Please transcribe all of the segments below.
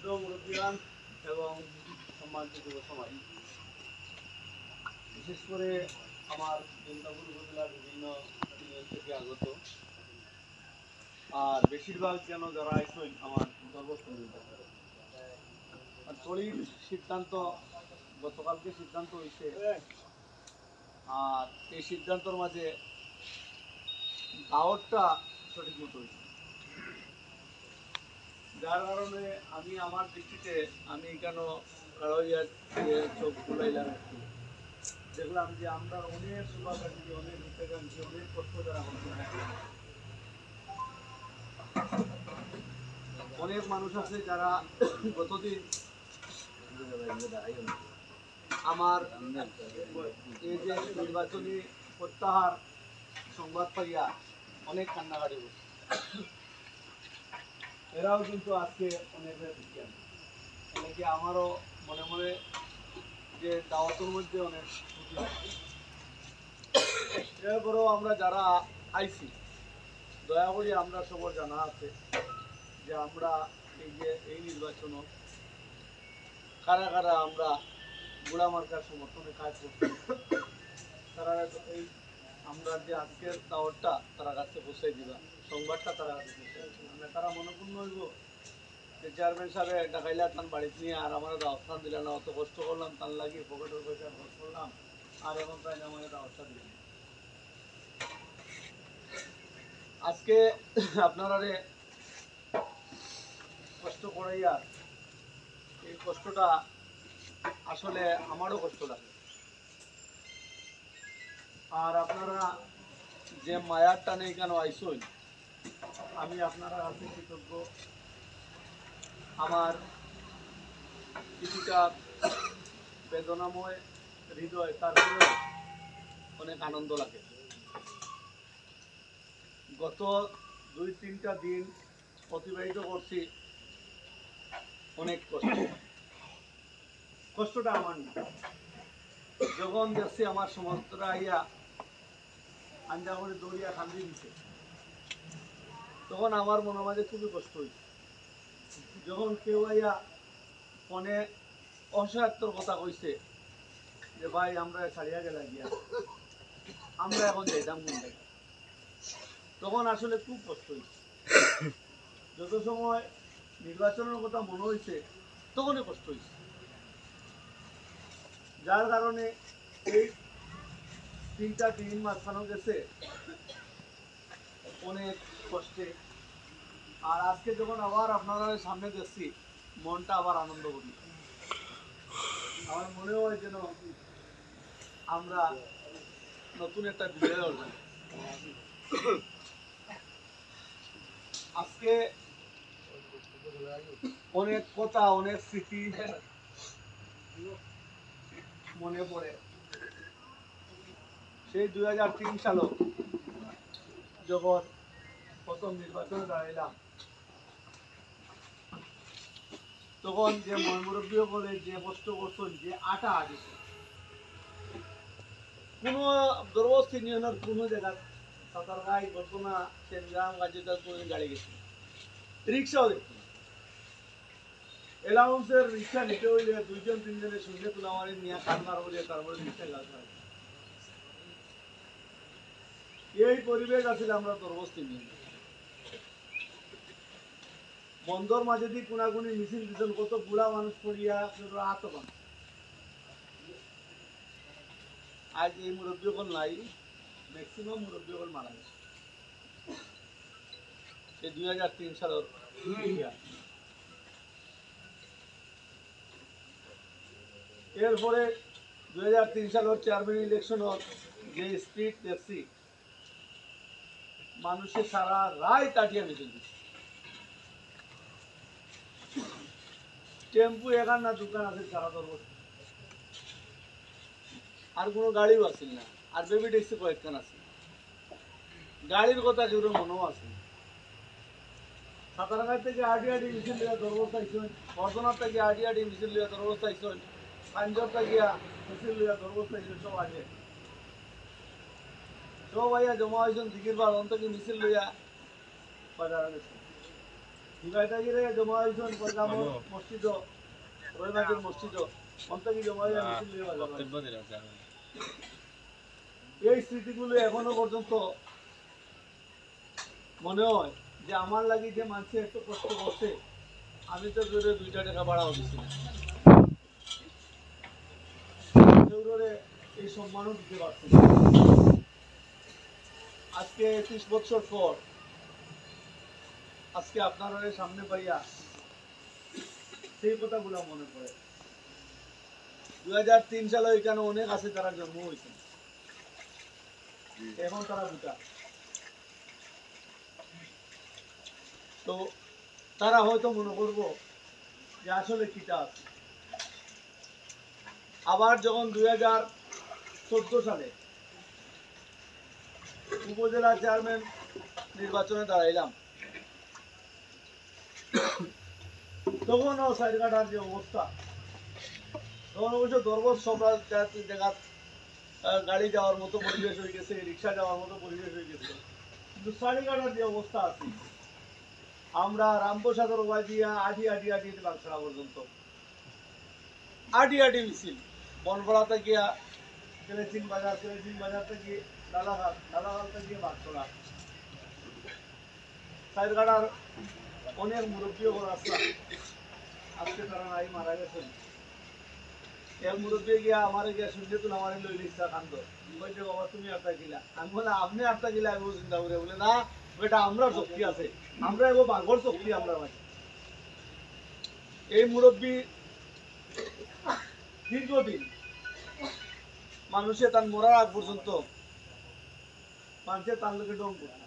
শ্রদ্ধ মুরব্বিয়ান এবং সম্মানিত যুব সমাজ, বিশেষ করে আমার জলপাইগুড়ি উপজেলার বিভিন্ন ইউনিয়ন থেকে আগত আর বেশিরভাগ যেন যারা আইসেন আমার সর্বস্তরের আর তড়িৎ সিদ্ধান্ত গতকালকে সিদ্ধান্ত হয়েছে আর এই সিদ্ধান্তর মাঝে দাওয়াতটা সঠিক মতো হয়েছে, যার কারণে আমি আমার দৃষ্টিতে আমি কেন কারোয়ার চোখ খুলাইলাম একটু দেখলাম যে আমরা অনেক শুভাকাঙ্ক্ষী অনেক হিতাকাঙ্ক্ষী অনেক কষ্ট যারা অনেক মানুষ আছে যারা গতদিন আমার এই যে নির্বাচনী প্রত্যাহার সংবাদ পাইয়া অনেক কান্নাকাটি করছে। এরাও কিন্তু আজকে অনেকে আমারও মনে মনে যে দাওয়াতের মধ্যে অনেক এরপরেও আমরা যারা আইছি দয়া করে আমরা সবার জানা আছে যে আমরা এই নির্বাচন কারা কারা আমরা বুড়া মার্কার সমর্থনে কাজ করছি, তারা এই আমরা যে আজকের দাওয়াতটা তারা কাছে পৌঁছাই দিবা, সংবাদটা তারা কাছে পৌঁছাই দিবা। তারা মনোপূর্ণ হইব যে চেয়ারম্যান সাহেব ডাকাইলা তান বাড়িতে নিয়ে আর আমার দাওয়াত দিল না, অত কষ্ট করলাম তান লাগিয়ে পকেটের পয়সা খরচ করলাম আর এখন তাই না আমার দাওয়াতটা দিলাম। আজকে আপনারা কষ্ট করাইয়া এই কষ্টটা আসলে আমারও কষ্ট লাগে, আর আপনারা যে মায়ার টানে কেন আইসই আমি আপনারা কাছে কৃতজ্ঞ। আমার কিছুটা বেদনাময় হৃদয়, তারপরেও অনেক আনন্দ লাগে। গত 2-3টা দিন অতিবাহিত করছি অনেক কষ্টটা আমার না। যখন দেখছি আমার সমস্তরা আইয়া আঞ্জা করে দৌড়িয়া কান্দি দিছে তখন আমার মনের মাঝে খুবই কষ্ট হয়েছে। যখন কেউ আইয়া ফোনে অসহায়ত্বর কথা কইছে যে ভাই আমরা ছাড়িয়া গেলা গিয়া আমরা এখন যাইতাম কোন জায়গায়, তখন আসলে খুব কষ্ট হয়েছে। যত সময় নির্বাচনের কথা মনে হয়েছে তখনই কষ্ট হয়েছে, যার কারণে এই 3টা দিন মাঝখানো গেছে অনেক কষ্টে। আর আজকে যখন আবার আপনারা সামনে দেখছি মনটা আবার আনন্দ করি। আমার মনে হয় যেন আমরা নতুন একটা বিজয় অর্জন। আজকে অনেক কথা অনেক স্মৃতি মনে পড়ে। সেই 2003 সালে যখন প্রথম নির্বাচনে দাঁড়াইলাম তখন যে মুরব্বী বলে যে কষ্ট করছেন যে আটা আটিছে কোনো দরবস্তি ইউনিয়নের কোনো জায়গা সাঁতারগাঁই ঘটনা সেনগ্রাম গাজীটার কোনো গাড়ি গেছে রিক্সাও দেখছি এলাউন্সের রিক্সা নিতে হইলে 2-3 জনের সঙ্গে তুলামারি নিয়ে কান্নার হইলে তারপরে রিক্সা লাগতে হয়। এই পরিবেশ আছিল আমরা দরবস্তি নিয়ে বন্দর মাঝে দিয়ে কোনাগুনি মিছিল দিতেন, কত বুড়া মানুষ পড়িয়া আহত। আজ এই মুরব্বীগণ নাই, ম্যাক্সিমাম মুরব্বীগণ মারা গেছে এই 2003 সালের। এরপরে 2003 সালের চেয়ারম্যান ইলেকশনের যে স্পিড দেখছি মানুষের সারা রায় তাটিয়া মিছিল দিচ্ছে। টেম্পু এখান না দোকান আছে সারা দরবার, আর কোনো গাড়িও আসেন না, আর বেবি ট্যাক্সি কয়েকখান আছে, গাড়ির কথা কেউ মনেও আছে। সাঁতারগাঁ থেকে আডি মিছিল লিয়া দরবস্তা আইসন, বর্ধনার থেকে আডি মিছিল লিয়া দরবস্তা আইসন, পাঞ্জাব থেকে মিছিল লিয়া দরবস্তা আইসন, সব আগে সব আইয়া জমা হয়েছেন দিঘির বার অন্তকে মিছিল লইয়া বাজার গেছে। দুগাইটাগিরে জমা হয়েছেন পয়গাম মসজিদ রহিমাজুর মসজিদ অন্তকি জমা হয়ে মিছিল এই স্মৃতিগুলো এখনো পর্যন্ত মনে হয় যে আমার লাগি যে মানুষ একটু কষ্ট করছে আমি তো জোরে 2 টাকা বাড়াও দিছি না এই সম্মানও দিতে পারছি না। আজকে 30 বছর পর আজকে আপনারা সামনে পাইয়া সেই কথাগুলো মনে পড়ে। 2003 সালে এখানে অনেক আছে তারা জন্ম হয়েছে, এখন তারা বুঝা তো তারা হয়তো মনে করবো যে আসলে কিটা আছে। আবার যখন 2014 সালে উপজেলা চেয়ারম্যান নির্বাচনে দাঁড়াইলাম তখনও সাইডঘাটার যে অবস্থা, তখন অবশ্য দরবত সব জায়গা গাড়ি যাওয়ার মতো পরিবেশ হয়ে গেছে, রিক্সা যাওয়ার মতো পরিবেশ হয়ে গেছে, কিন্তু সাইডঘাটার যে অবস্থা আছে আমরা রামপ্রসাদের ওয়াই দিয়া আডি বাংশাড়া পর্যন্ত আডি মিছিল বনপাড়া থেকে কেলেচিন বাজার থেকে দালাঘাট থেকে বাংশাড়া সাইডঘাটার অনেক মুরব্বীও রাস্তা আজকে তারা নাই মারা গেছেন। এক মুরব্বী গিয়া আমার গিয়া শুনতে তুল আমার লই লিখা কান্দ বলছে বাবা তুমি আটটা গিলা, আমি বলে আপনি আটটা গিলা আমি চিন্তা করে বলে না বেটা আমরা শক্তি আছে, আমরা এগো বাঘর শক্তি আমরা মাঝে। এই মুরব্বী দীর্ঘদিন মানুষে তার মরার আগ পর্যন্ত মানুষের তার লোকে ডং করত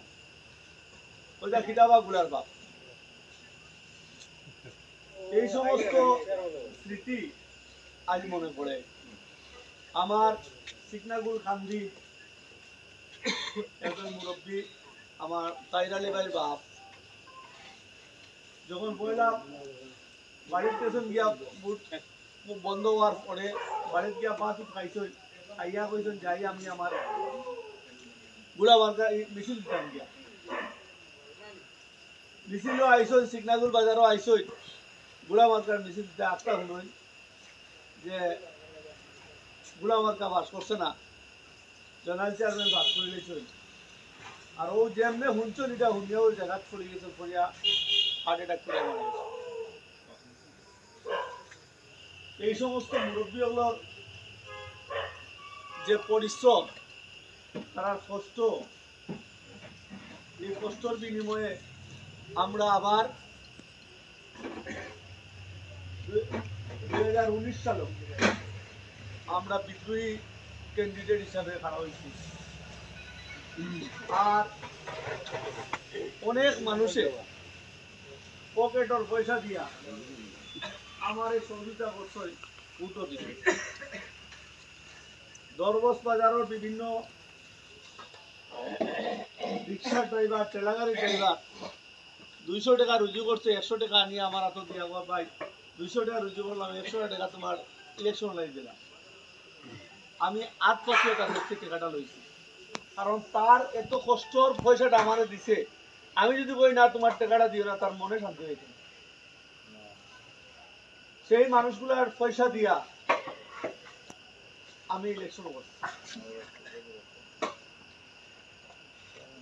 ওইটা খিদা বা গুলার বাপ। এই সমস্ত স্মৃতি আজ মনে পড়ে। আমার সিকনাগুল কান্দি একজন মুরব্বী আমার তাইরালি ভাইয়ের বাপ যখন বললাম বাড়ির স্টেশন গিয়া মুখ বন্ধ হওয়ার পরে বাড়িতে গিয়া পা চুপ খাইছই খাইয়া কইছেন যাই আমি আমার গুড়া বার্গা মিছিল দিতাম গিয়া মিছিলও আইসই সিকনাগুল বাজারও আইসই গুড়া মার্কার মিছিল দিতে আটটা শুনই যে গুড়া মার্কা বাস করছে না, জেনারেল চেয়ারম্যান বাস করে গেছেন আর ও যেমনে শুনছেন এটা শুনিয়া ওই জায়গা পড়ে গেছে পড়িয়া হার্ট অ্যাটাক করে মারা গেছে। এই সমস্ত মুরব্বীগুলোর যে পরিশ্রম তারা কষ্ট, এই কষ্টর বিনিময়ে আমরা আবার 2019 সালে আমরা বিদ্রোহী ক্যান্ডিডেট হিসাবে খাড়া হয়েছি। আর অনেক মানুষের পকেটর পয়সা দিয়া আমার এই সহযোগিতা করছই উটো দিছে। দরবস বাজারের বিভিন্ন রিক্সা ড্রাইভার ঠেলাগাড়ি ড্রাইভার 200 টাকা রুজু করছে, 100 টাকা নিয়ে আমার হাতে দিয়া ভাই 200 টাকা রুজু করলাম, 100 টাকা তোমার ইলেকশন লাই দিলাম। আমি আত্মপক্ষে তার কাছ থেকে টাকাটা লইছি, কারণ তার এত কষ্টর পয়সাটা আমারে দিছে। আমি যদি বলি না তোমার টাকাটা দিও না, তার মনে শান্তি হইছে। সেই মানুষগুলার পয়সা দিয়া আমি ইলেকশন করছি।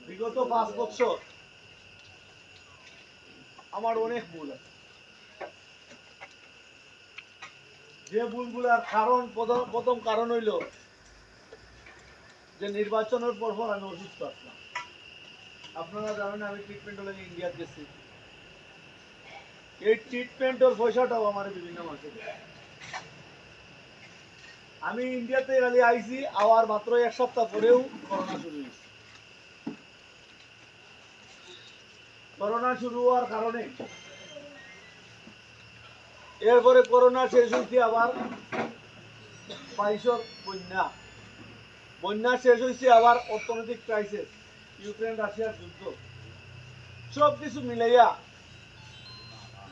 বিগত 5 বছর আমার অনেক ভুল আছে, যে ভুলগুলার কারণ প্রথম কারণ হইল যে নির্বাচনের পর আমি অসুস্থ আসলাম। আপনারা জানেন আমি ট্রিটমেন্ট হলে ইন্ডিয়া গেছি, এই ট্রিটমেন্টের পয়সাটাও আমার বিভিন্ন মাসে আমি ইন্ডিয়াতে খালি আইছি, আবার মাত্র 1 সপ্তাহ পরেও করোনা শুরু হয়েছে। করোনা শুরু হওয়ার কারণে এরপরে করোনা শেষ হয়েছে, আবার 22 বন্যা শেষ হয়েছে, আবার অর্থনৈতিক ক্রাইসিস, ইউক্রেন রাশিয়ার যুদ্ধ, সবকিছু মিলাইয়া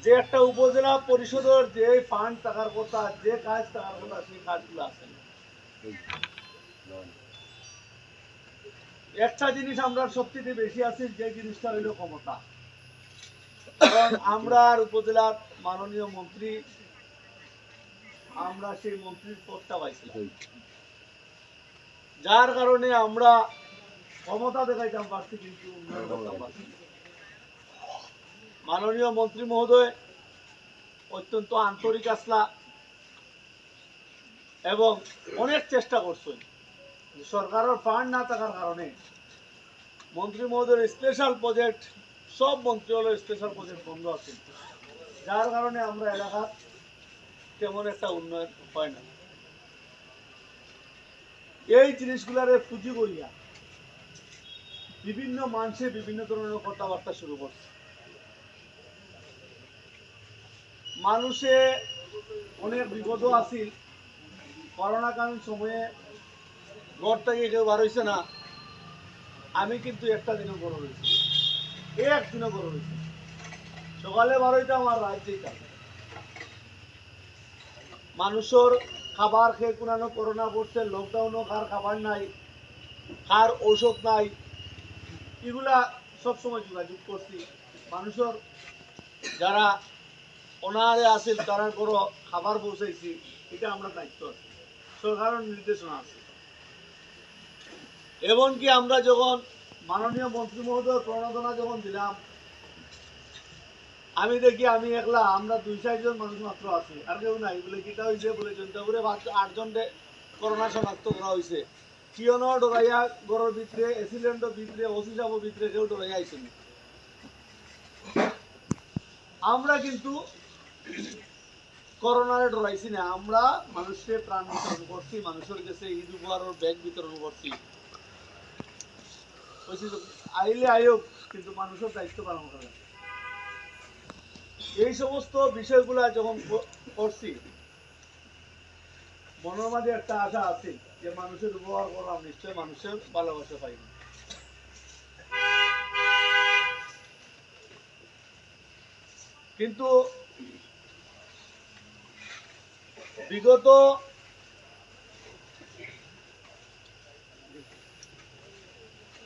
যে একটা উপজেলা পরিষদের যে ফান্ড টাকার কথা, যে কাজ টাকার কথা, সেই কাজগুলো আছে। একটা জিনিস আমরা সবচেয়ে বেশি আছে, যে জিনিসটা হইল ক্ষমতা। কারণ আমরা উপজেলার মাননীয় মন্ত্রী, আমরা সেই মন্ত্রীর পদটা পাইছিলাম, যার কারণে আমরা ক্ষমতা দেখাইতাম পারছি, কিন্তু উন্নয়ন করতাম পারছি। মাননীয় মন্ত্রী মহোদয় অত্যন্ত আন্তরিক আসলা এবং অনেক চেষ্টা করছেন। সরকারের ফান্ড না থাকার কারণে মন্ত্রী মহোদয়ের স্পেশাল প্রজেক্ট, সব মন্ত্রণালয়ের স্পেশাল প্রজেক্ট বন্ধ আছে, যার কারণে আমরা এলাকার তেমন একটা উন্নয়ন হয় না। এই জিনিসগুলারে পুঁজি করিয়া বিভিন্ন মানুষে বিভিন্ন ধরনের কথাবার্তা শুরু করছে। মানুষে অনেক বিপদও আছিল। করোনাকালীন সময়ে ঘর থেকে কেউ বার হইছে না, আমি কিন্তু একটা দিনও বড় হয়েছি, একদিনও বড় হয়েছি। সকালে বার হইতাম আর রাত যেতাম। মানুষের খাবার খেয়ে কোনানো করোনা পড়ছে, লকডাউনও কার খাবার নাই, কার ঔষধ নাই, এগুলা সবসময় যোগাযোগ করছি। মানুষের যারা অনাহারে আছিল তারা কোনো খাবার পৌঁছাইছি, এটা আমরা দায়িত্ব আছে, সরকারের নির্দেশনা আছে। এমনকি আমরা যখন মাননীয় মন্ত্রী মহোদয় প্রণোদনা যখন দিলাম, আমি দেখি আমি একলা, আমরা 2-4 জন মানুষ মাত্র আছি, আর কেউ নাই। বলে কিটা হয়েছে, বলে জনতাপুরে 8 জন করোনা শনাক্ত করা হয়েছে। কিয়নো ডরাইয়া গড়ের ভিতরে, এসিলেন্ডের ভিতরে, ওসি সাহেবের ভিতরে কেউ ডরাইয়া আইসেনি। আমরা কিন্তু করোনারে ডরাইছি না, আমরা মানুষকে প্রাণ বিতরণ করছি, মানুষের কাছে ঈদ উপহারের ব্যাগ বিতরণ করছি। আইলে আয়োগ, কিন্তু মানুষের দায়িত্ব পালন করে। এই সমস্ত বিষয়গুলা যখন করছি, মনের মাঝে একটা আশা আছে যে মানুষের উপহার করলাম, নিশ্চয় মানুষের ভালোবাসা পাইব। কিন্তু বিগত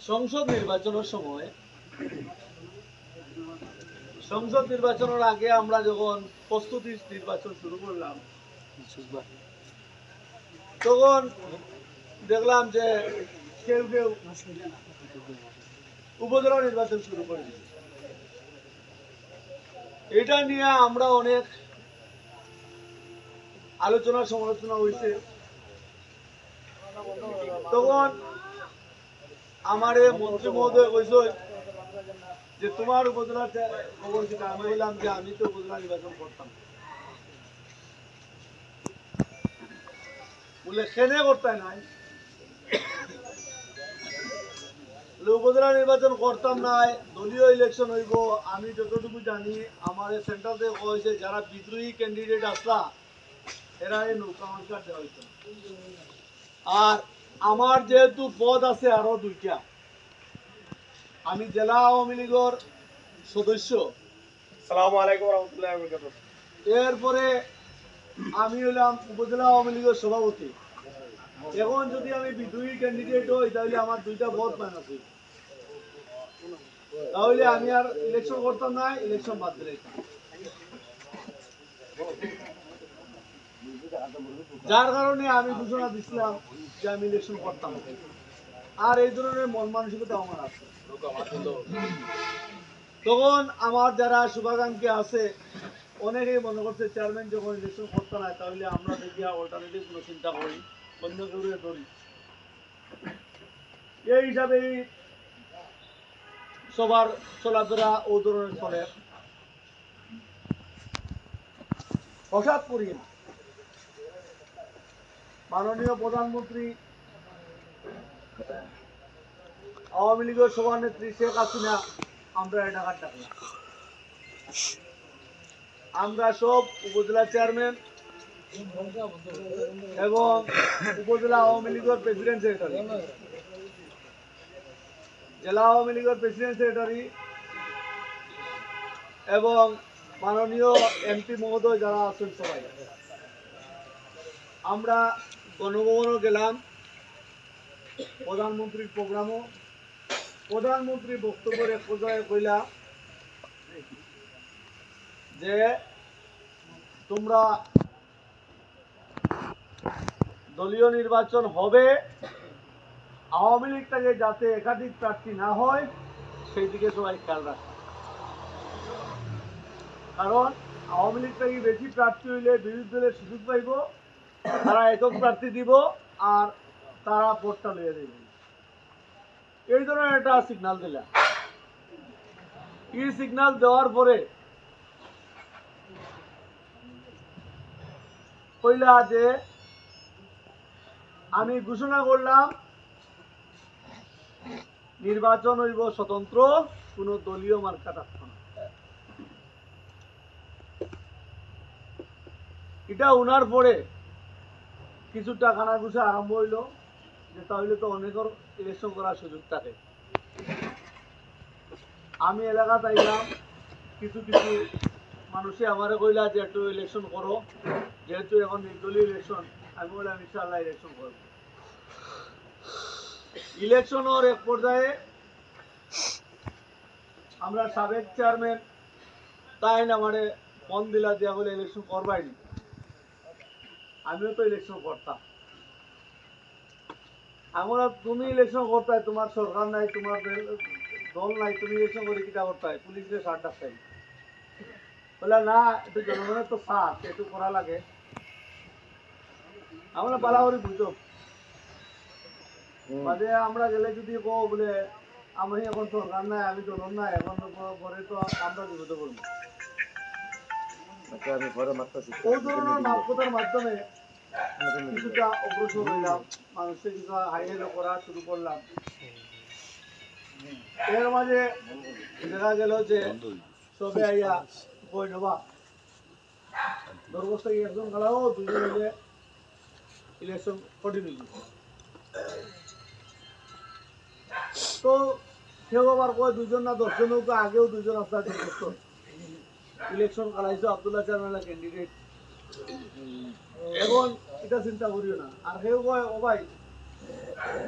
সংসদ নির্বাচনের সময়, সংসদ নির্বাচনের আগে আমরা যখন প্রস্তুতি নির্বাচন শুরু করলাম, তখন দেখলাম যে কেউ কেউ উপজেলা নির্বাচন শুরু করে দিয়েছে। এটা নিয়ে আমরা অনেক আলোচনা সমালোচনা হয়েছে। তখন আমার মন্ত্রী মহোদয় কইছে যে তোমার উপজেলার খবর কি? আমি বললাম যে আমি তো উপজেলা নির্বাচন করতাম। বলে কেনে করতে নাই? উপজেলা নির্বাচন করতাম নাই, দলীয় ইলেকশন হইব। আমি যতটুকু জানি আমার সেন্টার থেকে হয়েছে যারা বিদ্রোহী ক্যান্ডিডেট আসলা এরা এই নৌকা মার্কা দেওয়া হইত। আর আমার যেহেতু পদ আছে আরো 2টা, আমি জেলা আওয়ামী লীগের সদস্য। আসসালামু আলাইকুম ওয়া রাহমাতুল্লাহি ওয়া বারাকাতুহু। এরপরে আমি হলাম উপজেলা আওয়ামী লীগের সভাপতি। এখন যদি আমি বিদ্রোহী ক্যান্ডিডেট হই তাহলে আমার 2টা ভোট মাইনাস হইব, তাহলে আমি আর ইলেকশন করতাম না, ইলেকশন বাদ দিলে। যার কারণে আমি ঘোষণা দিচ্ছিলাম যে আমি ইলেকশন করতাম। আর এই ধরনের মন মানসিকতা আমার আছে। তখন আমার যারা শুভাকাঙ্ক্ষী আছে অনেকেই মনে করছে চেয়ারম্যান যখন ইলেকশন করতে না, তাহলে আমরা দেখি অল্টারনেটিভ কোনো চিন্তা করি, অন্য কেউ ধরি। এই হিসাবে সবার চলাফেরা ও ধরনের চলে। হঠাৎ করি না মাননীয় প্রধানমন্ত্রী, আওয়ামী লীগের সভানেত্রী শেখ হাসিনা আমরা ঢাকার ডাকলাম। আমরা সব উপজেলা চেয়ারম্যান এবং উপজেলা আওয়ামী লীগের প্রেসিডেন্ট সেক্রেটারি, জেলা আওয়ামী লীগের প্রেসিডেন্ট সেক্রেটারি এবং মাননীয় এমপি মহোদয় যারা আছেন সবাই আমরা গণভবনও গেলাম। প্রধানমন্ত্রীর প্রোগ্রামও, প্রধানমন্ত্রী বক্তব্যের এক পর্যায়ে কইলা যে তোমরা দলীয় নির্বাচন হবে, আওয়ামী লীগ থেকে যাতে একাধিক প্রার্থী না হয় সেই দিকে সবাই খেয়াল রাখে। কারণ আওয়ামী লীগ থেকে বেশি প্রার্থী হইলে বিরোধী দলের সুযোগ পাইব, তারা একক প্রার্থী দিব আর তারা ভোটটা লিয়ে দেবে। এই ধরনের একটা সিগন্যাল দিলা। এই সিগন্যাল দেওয়ার পরে কইলা যে আমি ঘোষণা করলাম নির্বাচন হইব স্বতন্ত্র, কোন দলীয় মার্কা থাকবে না। এটা উনার পরে কিছুটা কানাঘুষা আরম্ভ হইল যে তাহলে তো অনেকের ইলেকশন করার সুযোগ থাকে। আমি এলাকা চাইলাম, কিছু কিছু মানুষে আমারে কইলা যে একটু ইলেকশন করো, যেহেতু এখন নির্দলীয় ইলেকশন। আমি বললাম ইনশাআল্লাহ ইলেকশন করবো। ইলেকশনের এক পর্যায়ে আমরা সাবেক চেয়ারম্যান তাই আমারে ফোন দিলা দিয়া বলে ইলেকশন করবাই নি। আমিও তো ইলেকশন করতাম। আমরা তুমি ইলেকশন করতাই, তোমার সরকার নাই, তোমার দল নাই, তুমি ইলেকশন করে কিটা করতাই, পুলিশের সার ডাকতাই। বলে না, একটু জনগণের তো সার একটু করা লাগে। আমরা বালাবাড়ি বুঝো বাদে আমরা গেলে যদি কো বলে আমি এখন সরকার নাই, আমি জনগণ নাই, এখন পরে তো আমরা বিপদে করবো। ওই ধরনের মাপকতার মাধ্যমে কিছুটা অগ্রসর হইলাম, মানুষের কিছু হাইহেলো করা শুরু করলাম। এর মাঝে দেখা গেল যে সবে আইয়া কই নেবা দরবস্তা একজন গেলাও, দুজন মিলে ইলেকশন কন্টিনিউ। তো কেউ আবার কয় দুজন না 10 জন, আগেও দুজন আপনার ইলেকশন করাইছো, আব্দুল্লাহ চার ক্যান্ডিডেট। এখন এটা চিন্তা করিও না। আর কেউ কয় ও ভাই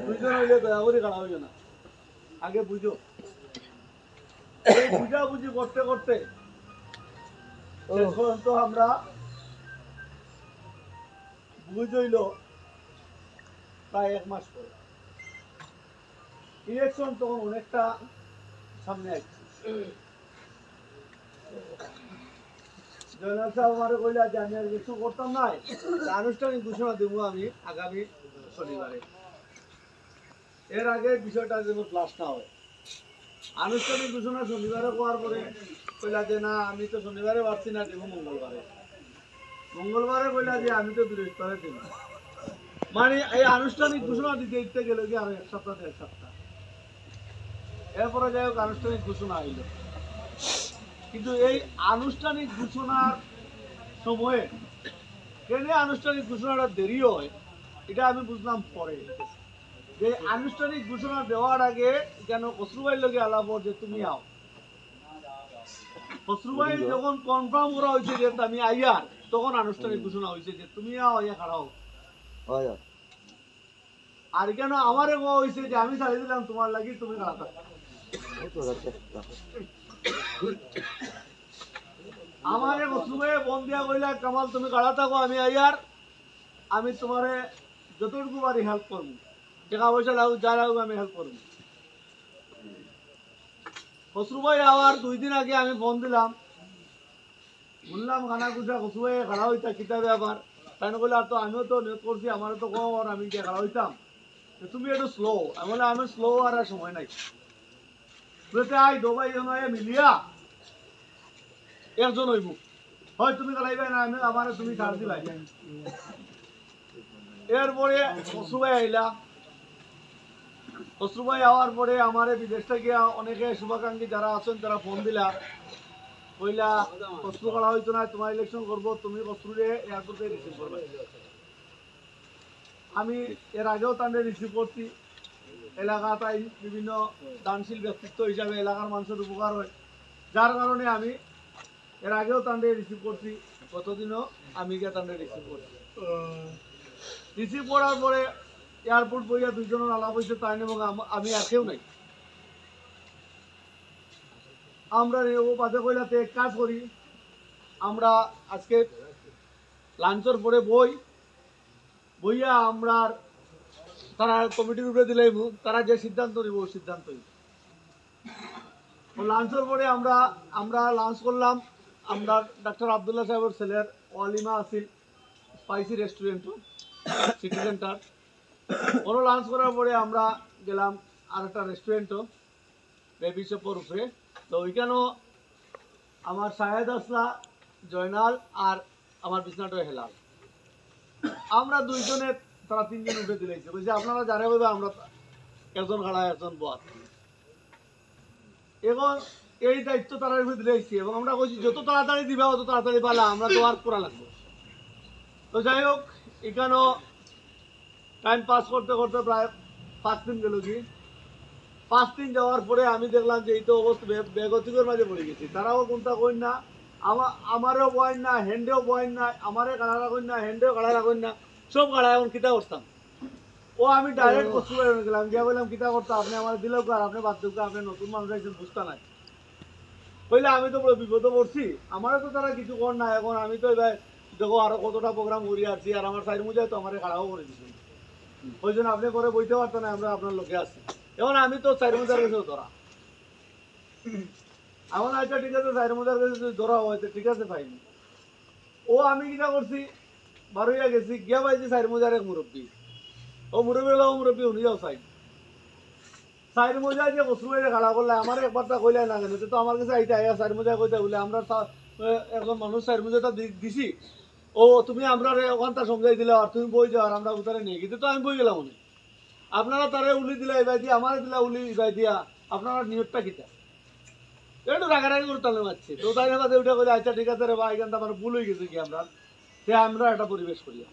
2 জন হইলে দয়া করে খাড়া হইও না, আগে বুঝো। এই বুঝাবুঝি করতে করতে তো আমরা বুঝ হইল প্রায় 1 মাস পরে। ইলেকশন তখন অনেকটা সামনে আসছে। জয়নাল সাহেব আমারে কইলা যে আমি আর ইলেকশন করতাম নাই, আনুষ্ঠানিক ঘোষণা দেবো আমি আগামী শনিবারে। এর আগে বিষয়টা যেন ফ্লাশ না হয়। আনুষ্ঠানিক ঘোষণা শনিবারে হওয়ার পরে কইলা যে না, আমি তো শনিবারে পারছি না, দেবো মঙ্গলবারে। মঙ্গলবারে কইলা যে আমি তো বৃহস্পতিবারে দেব। মানে এই আনুষ্ঠানিক ঘোষণা দিতে গেলে কি আরো 1 সপ্তাহ 1.5 সপ্তাহ। এরপরে যাই হোক আনুষ্ঠানিক ঘোষণা আইল। কিন্তু এই আনুষ্ঠানিক ঘোষণার সময়ে কেন আনুষ্ঠানিক ঘোষণাটা দেরি হয়, এটা আমি বুঝলাম পরে। যে আনুষ্ঠানিক ঘোষণা দেওয়ার আগে কেন খসরুভাইয়ের লগে আলাপ যে তুমি আও, খসরুভাই যখন কনফার্ম করা হয়েছে যে আমি আইয়ার, তখন আনুষ্ঠানিক ঘোষণা হয়েছে যে তুমি আও, আইয়া খাড়া হও। আর কেন আমারে কোয়া হয়েছে যে আমি ছাড়িয়ে দিলাম তোমার লাগি, তুমি খাড়া থাকো। আমারে খসরুভাই বন দিয়া কইলা কামাল তুমি খাড়া থাকো, আমি আইয়ার, আমি তোমারে যতটুকু পারি হেল্প করবো, টাকা পয়সা লাগুক যা লাগুক আমি হেল্প করবো। খসরুভাই আওয়ার 2 দিন আগে আমি ফোন দিলাম, বললাম খানা কুসা খসরুভাই খাড়া হইতা কিতাবে আবার। তাই না বলে আর তো আমিও তো নিয়োগ করছি, আমারও তো কম, আর আমি কে খাড়া হইতাম, তুমি একটু স্লো। আমি বলে আমি স্লো আর সময় নাই, বলতে আই দোবাই মিলিয়া একজন হইব, হয় তুমি খাড়াইবাই না, আমি আমার তুমি ছাড় দিবাই। এরপরে খসরুভাই আইলা। খসরুভাই আওয়ার পরে আমার বিদেশ থেকে অনেকে শুভাকাঙ্ক্ষী যারা আছেন তারা ফোন দিলা, কইলা খসরু করা হইতো না, তোমার ইলেকশন করবো, তুমি খসরুরে এয়ারপোর্টে রিসিভ করবে। আমি এর আগেও তাদের রিসিভ করছি। এলাকাটাই বিভিন্ন দানশীল ব্যক্তিত্ব হিসাবে এলাকার মানুষের উপকার হয়, যার কারণে আমি এর আগেও তাদের রিসিভ করছি, গতদিনও আমি গিয়ে তাদের রিসিভ করছি। রিসিভ করার পরে এয়ারপোর্ট বইয়া 2 জনের আলাপ হয়েছে, তাই এবং আমি আর কেউ নাই। আমরা ও পাতে কইলাতে এক কাজ করি, আমরা আজকে লাঞ্চের পরে বইয়া আমরা তারা কমিটির উপরে দিলে তারা যে সিদ্ধান্ত নিব ওই সিদ্ধান্তই লাঞ্চের পরে আমরা লাঞ্চ করলাম। আমরা ডাক্তার আবদুল্লাহ সাহেবের ছেলের ওয়ালিমা আছিল স্পাইসি রেস্টুরেন্ট সিটি সেন্টার। ওরা লাঞ্চ করার পরে আমরা গেলাম আর একটা রেস্টুরেন্টও বেবি শপের উপরে। তো ওইখানেও আমার শাহেদ আসলা, জয়নাল আর আমার বিছনাটা হেলাল, আমরা দুইজনে তারা তিনজন উঠে দিলেছে। বলছে আপনারা যারা বলবে আমরা একজন খাড়ায় একজন বদ। এবং এই দায়িত্ব তারা উঠে দিলেছি এবং আমরা বলছি যত তাড়াতাড়ি দিবা অত তাড়াতাড়ি পালা, আমরা তো ওয়ার্ক করা লাগবে। তো যাই হোক, এখানেও টাইম পাস করতে করতে প্রায় 5 দিন গেল। কি 5 দিন যাওয়ার পরে আমি দেখলাম যে এই তো অবস্থা বেগতিকের মাঝে পড়ে গেছি। তারাও কোনটা কইন না, আমারও বয়েন না, হ্যান্ডেও বয়েন না, আমারে কাড়া রাখেন না, হ্যান্ডেও কাড়া রাখেন না, সব কাড়া এখন কিতা করতাম। ও আমি ডাইরেক্ট কষ্ট করে গেলাম, গিয়া বললাম কিতা করতাম আপনি আমার দিলেও কার, আপনি বাদ দেব, আপনি নতুন মানুষ একজন বুঝতে নাই। বললে আমি তো বিপদে পড়ছি, আমারও তো তারা কিছু কর না। এখন আমি তো এবার দেখো আরো কতটা প্রোগ্রাম করি আসছি, আর আমার সাইড মুজায় তো আমার কাড়াও করে দিচ্ছেন। ওই জন্য আপনি করে বইতে পারতেন না, আমরা আপনার লোকে আসছি। এখন আমি তো সাইড মুজার কাছেও ধরা, আমার আচ্ছা ঠিক আছে সাইড মুজার কাছে ধরা হয়েছে, ঠিক আছে পাইনি। ও আমি কিনা করছি, বারোইয়া গেছি, গিয়া পাইছি সাইড মুজার এক মুরব্বী। ও মুরব্বী উনি যাও সাইড মোজায় যে বসুবাইরে খাড়া করলে আমার একবারটা কইলে না কেন, তো আমার কাছে আইতে আয়া সাইড মোজায় কইতে বলে আমরা একজন মানুষ সাইড মোজাটা দিছি, ও তুমি আমরা ওখানটা সমঝাই দিলে আর তুমি বই যাও আর আমরা উতারে নিয়ে গেছি। তো আমি বই গেলাম উনি, আপনারা তারে উলি দিলা এবার দিয়া, আমার দিলা উলি এবার দিয়া, আপনারা নিয়তটা কিতা একটু রাগারাগি করে তালে মারছে। তো তাই না উঠে করে আচ্ছা ঠিক আছে রে ভাই, এখানটা আমার ভুল হয়ে গেছে কি আমরা একটা পরিবেশ করিয়া।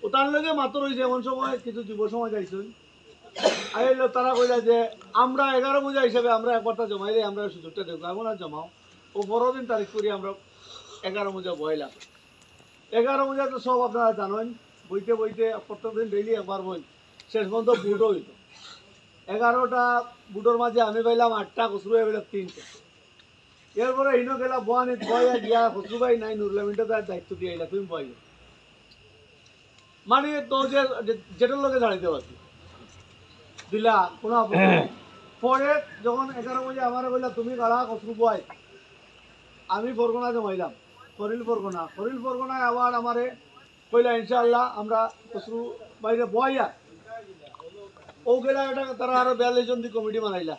ও তার লগে মাত্র হয়েছে এমন সময় কিছু যুব সমাজ আইসুন আইলো, তারা কইলা যে আমরা 11 মোজা হিসাবে আমরা একবারটা জমাইলে আমরা সুযোগটা দেখবো, এমন আর জমাও। ও 15 দিন তারিখ করি আমরা 11 মোজা বইলাম। 11 মোজা তো সব আপনারা জানেন, বইতে বইতে প্রত্যেকদিন ডেইলি একবার বই, শেষ পর্যন্ত বুটও হইতো। 11টা বুটোর মাঝে আমি পাইলাম 8টা, খসরু ভাই পাইলাম 3টে। এরপরে হিনো গেলা বোয়ানিত বইয়া গিয়া খসরু ভাই নাই, নুরুলামিনটা তার দায়িত্ব দিয়ে আইলা তুমি বই, মানে তো যেটার লোকে দাঁড়াইতে পারছি দিলা কোনো পরে যখন 11 বাজে আমার বললাম তুমি গাড়া খসরু বয়, আমি ফরগনা জমাইলাম খরিল ফরগনায় আবার আমারে কইলা ইনশাআল্লাহ আমরা খসরু বাইরে বইয়া ও গেলা। এটা তারা আরো 42 জন দি কমিটি বানাইলা,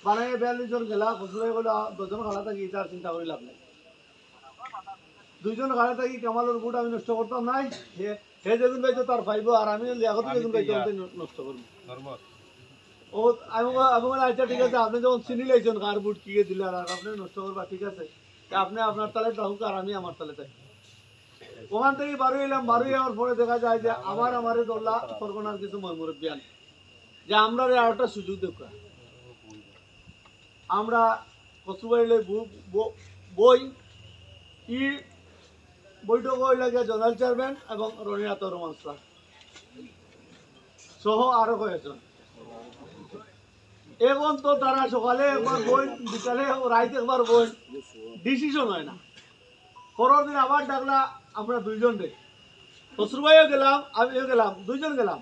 বানাই 42 জন গেলা। খসরু ভাই বলে 2 জন খাড়া থাকি, তার চিন্তা করি লাভ নাই। 2 জন খাড়া থাকি কামালের বুট আমি নষ্ট করতাম নাই, হে যেদিন পাইতো তার পাইব, আর আমি লিয়াকত যেদিন পাইতো নষ্ট করবো। ও আমি বলে আচ্ছা ঠিক আছে, আপনি যখন চিনি লাইছেন কার বুট কি দিলে আর আপনি নষ্ট করবা, ঠিক আছে আপনি আপনার তালে থাকুক আর আমি আমার তালে থাকি। ওখান থেকে বারো এলাম, বারো যাওয়ার পরে দেখা যায় যে আমারে দোল্লা ফরগনার কিছু মুরব্বী আন যে আমরা আর একটা সুযোগ দেখা, আমরা কচুবাড়িলে বই ই বৈঠক হইল গিয়ে জোনাল চেয়ারম্যান এবং রনিনাথ রোমান স্যার সহ আরো কয়েকজন। এখন তো তারা সকালে একবার বই, বিকালে রাইতে একবার বই, ডিসিশন হয় না। পরের দিন আবার ডাকলা, আমরা 2 জন রে, খসরু ভাইও গেলাম আমিও গেলাম, 2 জন গেলাম।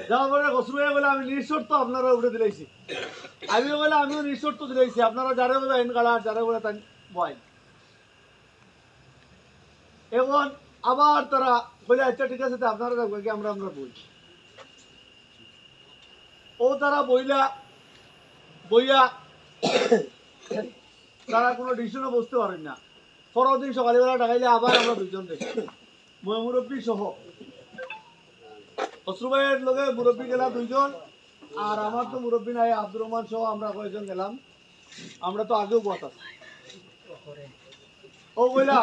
যাওয়ার পরে খসরু ভাইও বলে আমি নিঃশর্ত আপনারা উঠে দিলাইছি, আমিও বলে আমিও নিঃশর্ত দিলাইছি, আপনারা যারা বলে আইন গাড়া যারা বলে তাই বয়। এখন আবার তারা বলে আচ্ছা ঠিক আছে আপনারা দেখবেন কি আমরা বই। ও তারা বইয়া তারা কোনো ডিসিশনও বুঝতে পারেন না। পরের দিন সকালবেলা ডাকাইলে আবার আমরা 2 জন দেখি, মুরব্বী সহ খসরু ভাইয়ের লোকে মুরব্বী গেলাম 2 জন, আর আমার তো মুরব্বী নাই আব্দুর রহমান সহ আমরা কয়েকজন গেলাম। আমরা তো আগেও কথা ও বইলা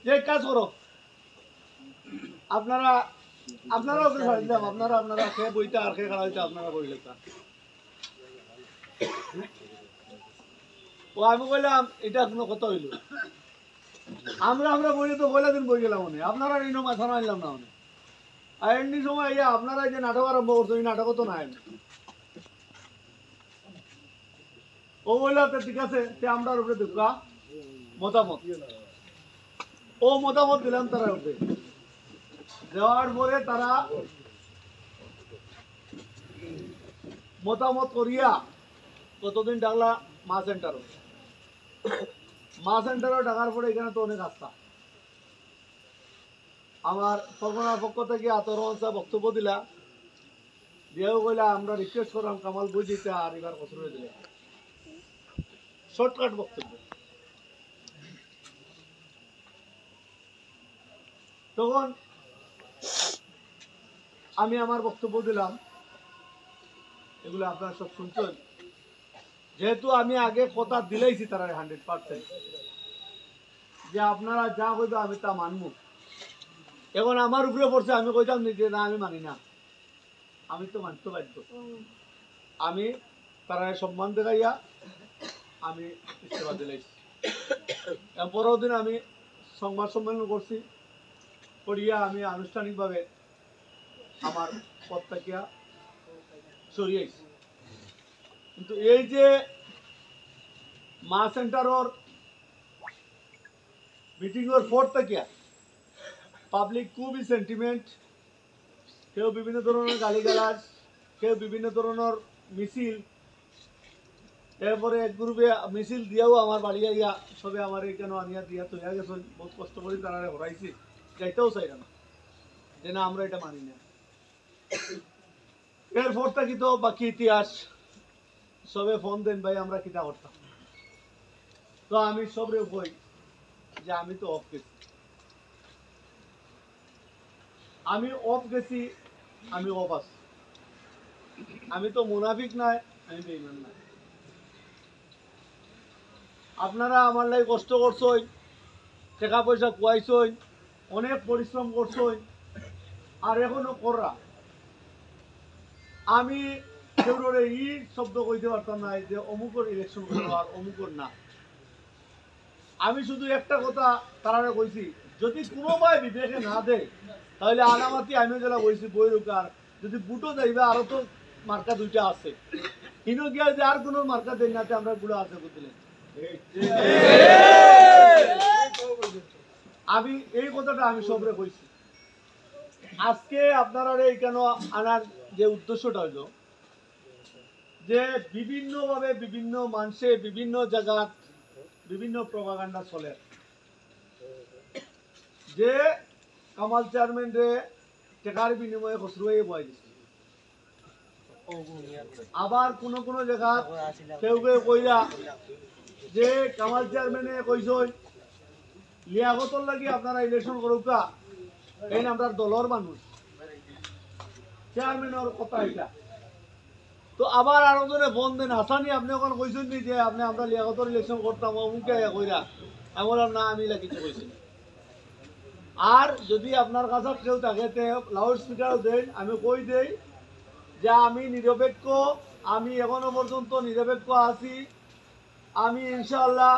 যে কাজ করো আপনারা ওকে ছাড়ি দিলাম, আপনারা খেয়ে বইতে আর খেয়ে খাড়া হইতে আপনারা বইলে। ও আমি বললাম এটা কোনো কথা হইল, আমরা বইলে তো বইলা দিন বই গেলাম মনে, আপনারা এই মাথা নাইলাম না মনে। আর এমনি সময় ইয়া আপনারা যে নাটক আরম্ভ করছো এই নাটক তো নাই। ও বললো ঠিক আছে আমরা উপরে ঢুকা মতামত, ও মতামত দিলাম তারা উঠে দেওয়ার পরে তারা মতামত করিয়া কতদিন ডাকলা মা সেন্টারও ডাকার পরে এখানে তো অনেক আস্থা আমার সর্বনার পক্ষ থেকে আতরহমান সাহেব বক্তব্য দিলা দিয়েও কইলা আমরা রিকোয়েস্ট করলাম কামাল বুঝিতে আর এবার কসর হয়ে দিলে শর্টকাট বক্তব্য। তখন আমি আমার বক্তব্য দিলাম, এগুলো আপনারা সব শুনছেন, যেহেতু আমি আগে কথা দিলেইছি তারা 100% যে আপনারা যা কইবে আমি তা মানব। এখন আমার উপরে পড়ছে, আমি কইতাম যে না আমি মানি না, আমি তো মানতে বাধ্য। আমি তারা সম্মান দেখাইয়া আমি ইস্তফা দিলাইছি। পরের দিন আমি সংবাদ সম্মেলন করছি, করিয়া আমি আনুষ্ঠানিকভাবে আমার পদ থেকে সরিয়েছি। কিন্তু এই যে মা সেন্টারের মিটিংয়ের পর থেকে পাবলিক খুবই সেন্টিমেন্ট, কেউ বিভিন্ন ধরনের গালিগালাজ, কেউ বিভিন্ন ধরনের মিছিল, এরপরে এক গ্রুপে মিছিল দিয়েও আমার বাড়ি আইয়া সবে আমার এখানে আনিয়া দিয়া তো হয়ে গেছে, বহুত কষ্ট করে তারা হরাইছি, যাইতেও চাই না যে না আমরা এটা মানি না। এরপর থাকি তো বাকি ইতিহাস, সবে ফোন দেন ভাই আমরা কিতা করতাম। তো আমি সবরে কই যে আমি তো অফ গেছি, আমি অফ গেছি, আমি অফ আছি, আমি তো মুনাফিক নাই, আমি বেঈমান নাই। আপনারা আমার লাগে কষ্ট করছেন, টাকা পয়সা কুয়াইছেন, অনেক পরিশ্রম করছেন, আর এখনো কররা। আমি কেউরে ই শব্দ কইতে পারতাম না যে অমুকর ইলেকশন করবো আর অমুকর না। আমি শুধু একটা কথা তারা কইছি, যদি কোনো ভাই বিবেকে না দেয় তাহলে আনামাতি আমি যেটা বলছি বই রুকার, যদি বুটো যাইবে আরো তো মার্কা দুইটা আছে, কিন্তু গিয়া যে আর কোনো মার্কা দেয় না আমরা গুলো আছে বুঝলেন। আমি এই কথাটা আমি সবরে কইছি। আজকে আপনারা কেন আনার যে উদ্দেশ্যটা হইল যে বিভিন্নভাবে বিভিন্ন মানুষে বিভিন্ন জায়গা বিভিন্ন প্রপাগান্ডা চলে যে কামাল চেয়ারম্যান রে টাকার বিনিময়ে খসরুয়ে বয় দিচ্ছে। আবার কোন কোন জায়গা কেউ কেউ কইরা যে কামাল চেয়ারম্যানে কইসই লিয়াকতর লাগি আপনারা ইলেকশন করুকা, এই আমরা দলর মানুষ, চেয়ারম্যানের কথা এটা। তো আবার আরো জনে ফোন দেন, হাসানি আপনি ওখানে কইছেন নি যে আপনি আমরা লিয়াকতর ইলেকশন করতাম অমুকে কইরা, আমি বললাম না আমি কিছু কইছি। আর যদি আপনার কাছে কেউ থাকে লাউড স্পিকার দেন, আমি কই দেই যে আমি নিরপেক্ষ, আমি এখনো পর্যন্ত নিরপেক্ষ আছি, আমি ইনশাআল্লাহ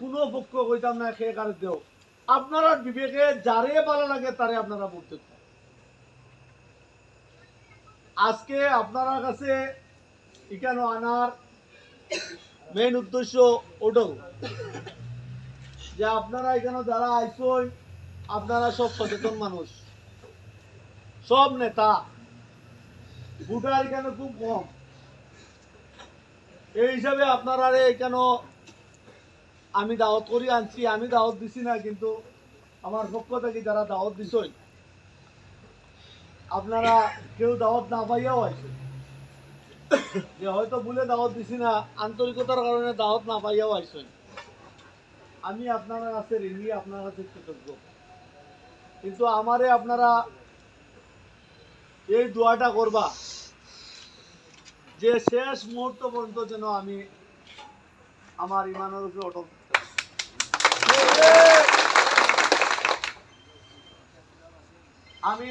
কোনো পক্ষ কইতাম না খেয়ে কারে দেও। আপনারা বিবেকে যারে ভালো লাগে তারে আপনারা পড়তে। আজকে আপনারা কাছে এখানে আনার মেইন উদ্দেশ্য ওটাও যে আপনারা এখানে যারা আইসই আপনারা সব সচেতন মানুষ, সব নেতা, ভোটার এখানে খুব কম। এই হিসাবে আপনারা এখানে আমি দাওয়াত করে আনছি, আমি দাওয়াত দিছি না, কিন্তু আমার পক্ষ থেকে যারা দাওয়াত দিছই আপনারা কেউ দাওয়াত না পাইয়াও আছে, যে হয়তো ভুলে দাওয়াত দিছি না, আন্তরিকতার কারণে দাওয়াত না পাইয়াও আইসই। আমি আপনারা কাছে ঋণী, আপনার কাছে কৃতজ্ঞ, কিন্তু আমারে আপনারা এই দোয়াটা করবা যে শেষ মুহূর্ত পর্যন্ত যেন আমি আমার ইমানের উপরে অটল। আমি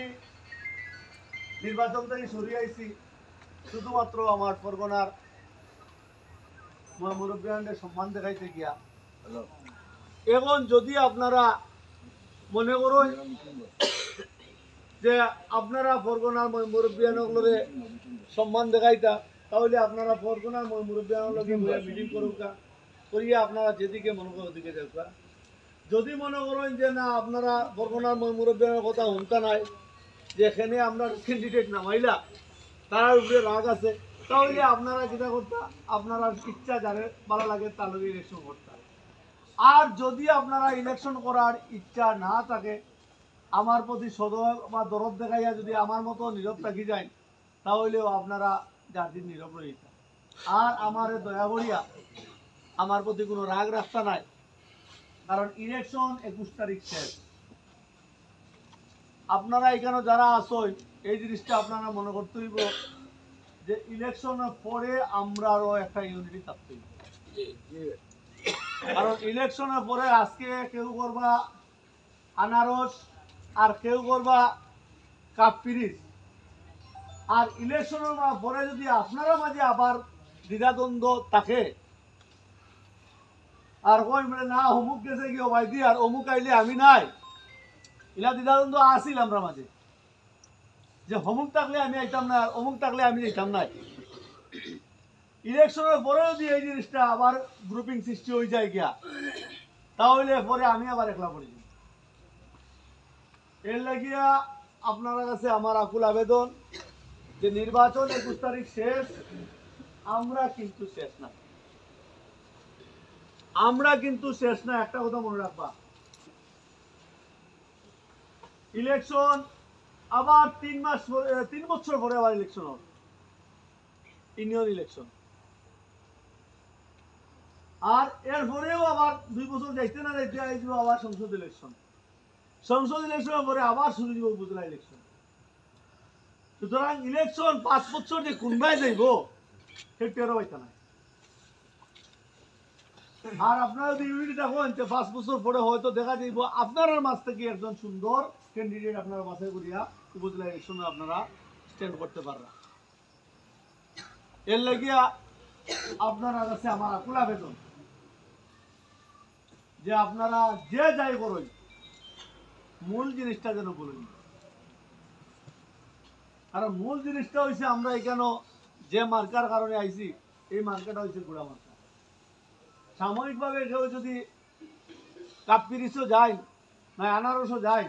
নির্বাচন থেকে সরিয়ে আইছি শুধুমাত্র আমার পরগনার মুরব্বিয়ানদের সম্মান দেখাইতে গিয়া। এখন যদি আপনারা মনে করুন যে আপনারা পরগনার মুরব্বিয়ানগুলোরে সম্মান দেখাইতা, তাহলে আপনারা পরগনার মুরব্বিয়ানগুলোকে মিটিং করুকা, করিয়া আপনারা যেদিকে মনে করেন ওদিকে যাওয়া। যদি মনে করেন যে না আপনারা বরগুনার মুরব্বীর কথা হুমকা নাই, যেখানে আমরা ক্যান্ডিডেট নামাইলা তার উপরে রাগ আছে, তাহলে আপনারা যেটা করতে আপনারা ইচ্ছা যারে ভালো লাগে তার লগে ইলেকশন করতে। আর যদি আপনারা ইলেকশন করার ইচ্ছা না থাকে, আমার প্রতি সদয় বা দরদ দেখাইয়া যদি আমার মতো নীরব থাকি যায়, তাহলেও আপনারা যার দিন নীরব রইতা। আর আমার দয়া করিয়া আমার প্রতি কোনো রাগ রাখতা নাই, কারণ ইলেকশন 21 তারিখ শেষ। আপনারা এখানে যারা আসেন এই জিনিসটা আপনারা মনে করতে হইব যে ইলেকশনের পরে আমরা আরো একটা ইউনিটি থাকতে হইব। কারণ ইলেকশনের পরে আজকে কেউ করবা আনারস আর কেউ করবা কাপ পিরিচ, আর ইলেকশনের পরে যদি আপনারা মাঝে আবার দ্বিধাদ্বন্দ্ব থাকে আর কই মানে না অমুক গেছে কি ভাই দি আর অমুক আইলে আমি নাই, এলা দ্বিধাদ্বন্দ্ব আসিল আমরা মাঝে যে অমুক থাকলে আমি আইতাম না, অমুক থাকলে আমি যেতাম না। ইলেকশনের পরে যদি এই জিনিসটা আবার গ্রুপিং সৃষ্টি হয়ে যায় গিয়া, তাহলে পরে আমি আবার একলা পড়ে যাই। এর লাগিয়া আপনার কাছে আমার আকুল আবেদন যে নির্বাচন 21 তারিখ শেষ, আমরা কিন্তু শেষ না, আমরা কিন্তু শেষ না। একটা কথা মনে রাখবা, ইলেকশন আবার 3 বছর পরে আবার ইলেকশন হবে, ইউনিয়ন ইলেকশন। আর এরপরেও আবার 2 বছর যাইতে না যাইতে আইব আবার সংসদ ইলেকশন, সংসদ ইলেকশনের পরে আবার শুরু দিব উপজেলা ইলেকশন। সুতরাং ইলেকশন 5 বছর যে কোনবাই যাইব সেটারও পাইতা না। আর আপনারা যদি ইউনিটি দেখেন যে 5 বছর পরে হয়তো দেখা যাইব আপনার মাঝ থেকে একজন সুন্দর ক্যান্ডিডেট আপনারা বাছাই করিয়া উপজেলা ইলেকশনে আপনারা স্ট্যান্ড করতে পারবেন। এর লাগিয়া আপনারা কাছে আমার আকুল আবেদন যে আপনারা যে যাই করুন মূল জিনিসটা যেন বলুন। কারণ মূল জিনিসটা হয়েছে আমরা এখানে যে মার্কার কারণে আইছি, এই মার্কাটা হয়েছে গুড়া মার্কা। সাময়িকভাবে কেউ যদি কাপ পিরিচও যায় না আনারসও যায়,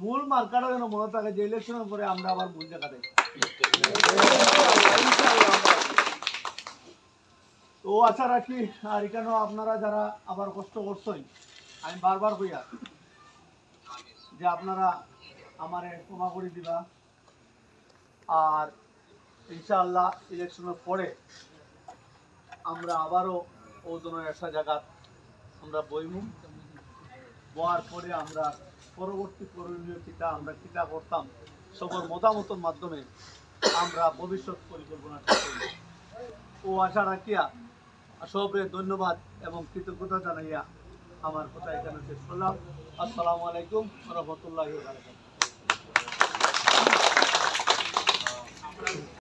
মূল মার্কাটা যেন মনে থাকে যে ইলেকশনের পরে আমরা আবার মূল জায়গাতে। তো আশা রাখি আর এখানেও আপনারা যারা আবার কষ্ট করছেন, আমি বারবার কইয়া যে আপনারা আমারে ক্ষমা করে দিবা। আর ইনশাআল্লাহ ইলেকশনের পরে আমরা আবারও ওজনের একটা জায়গা আমরা বইমু, বয়ার পরে আমরা পরবর্তী করণীয় কিতা আমরা কিতা করতাম সবার মতামতের মাধ্যমে আমরা ভবিষ্যৎ পরিকল্পনা করব। ও আশা রাখিয়া সবরে ধন্যবাদ এবং কৃতজ্ঞতা জানাইয়া আমার কথা এখানে শেষ করলাম। আসসালামু আলাইকুম ওয়া রাহমাতুল্লাহি ওয়া বারাকাতুহু।